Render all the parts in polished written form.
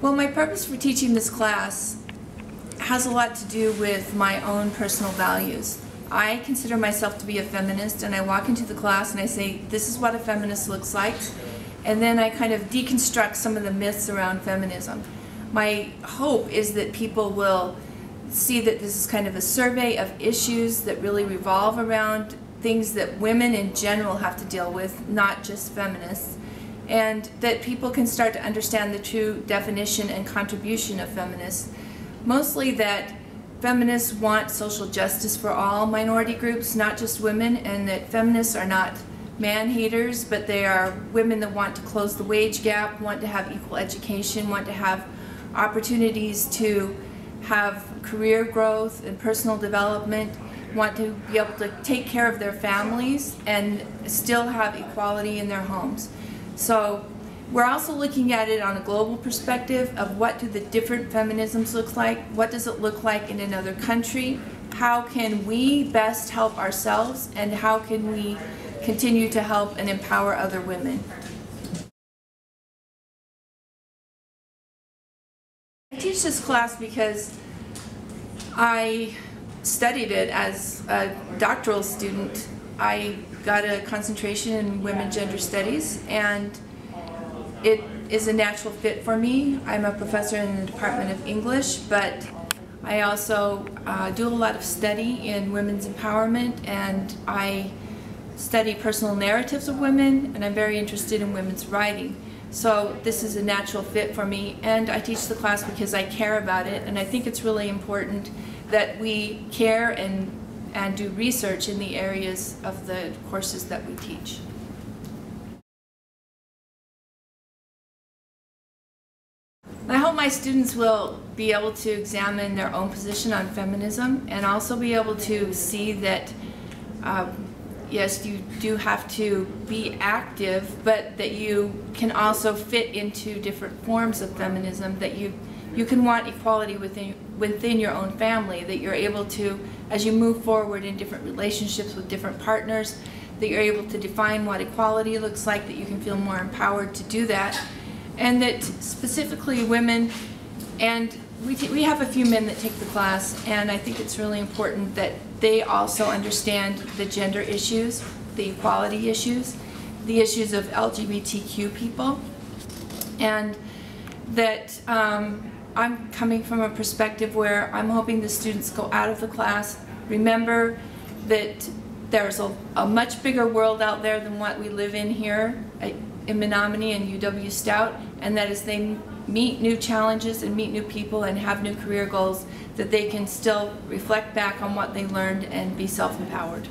Well, my purpose for teaching this class has a lot to do with my own personal values. I consider myself to be a feminist, and I walk into the class and I say, this is what a feminist looks like, and then I kind of deconstruct some of the myths around feminism. My hope is that people will see that this is kind of a survey of issues that really revolve around things that women in general have to deal with, not just feminists, and that people can start to understand the true definition and contribution of feminists. Mostly that feminists want social justice for all minority groups, not just women, and that feminists are not man-haters, but they are women that want to close the wage gap, want to have equal education, want to have opportunities to have career growth and personal development, want to be able to take care of their families and still have equality in their homes. So we're also looking at it on a global perspective of what do the different feminisms look like, what does it look like in another country, how can we best help ourselves, and how can we continue to help and empower other women. I teach this class because I studied it as a doctoral student. I got a concentration in women gender studies, and it is a natural fit for me. I'm a professor in the Department of English, but I also do a lot of study in women's empowerment, and I study personal narratives of women, and I'm very interested in women's writing. So this is a natural fit for me, and I teach the class because I care about it, and I think it's really important that we care and do research in the areas of the courses that we teach. I hope my students will be able to examine their own position on feminism and also be able to see that yes, you do have to be active, but that you can also fit into different forms of feminism, that you can want equality within your own family, that you're able to, as you move forward in different relationships with different partners, that you're able to define what equality looks like, that you can feel more empowered to do that, and that specifically women, and we have a few men that take the class, and I think it's really important that they also understand the gender issues, the equality issues, the issues of LGBTQ people, and that I'm coming from a perspective where I'm hoping the students go out of the class, remember that there's a much bigger world out there than what we live in here in Menominee and UW Stout, and that as they meet new challenges and meet new people and have new career goals, that they can still reflect back on what they learned and be self-empowered.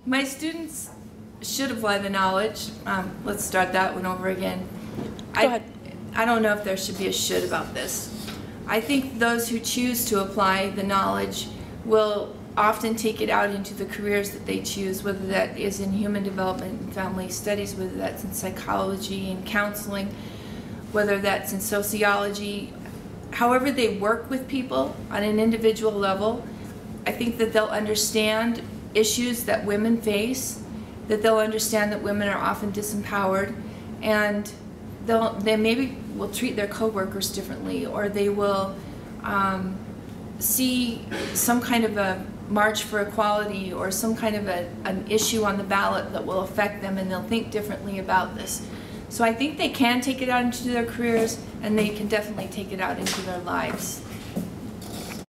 My students should apply the knowledge. Let's start that one over again. Go ahead. I don't know if there should be a should about this. I think those who choose to apply the knowledge will often take it out into the careers that they choose, whether that is in human development and family studies, whether that's in psychology and counseling, whether that's in sociology. However they work with people on an individual level, I think that they'll understand issues that women face, that they'll understand that women are often disempowered, and they maybe will treat their coworkers differently, or they will see some kind of a march for equality or some kind of an issue on the ballot that will affect them, and they'll think differently about this. So I think they can take it out into their careers, and they can definitely take it out into their lives.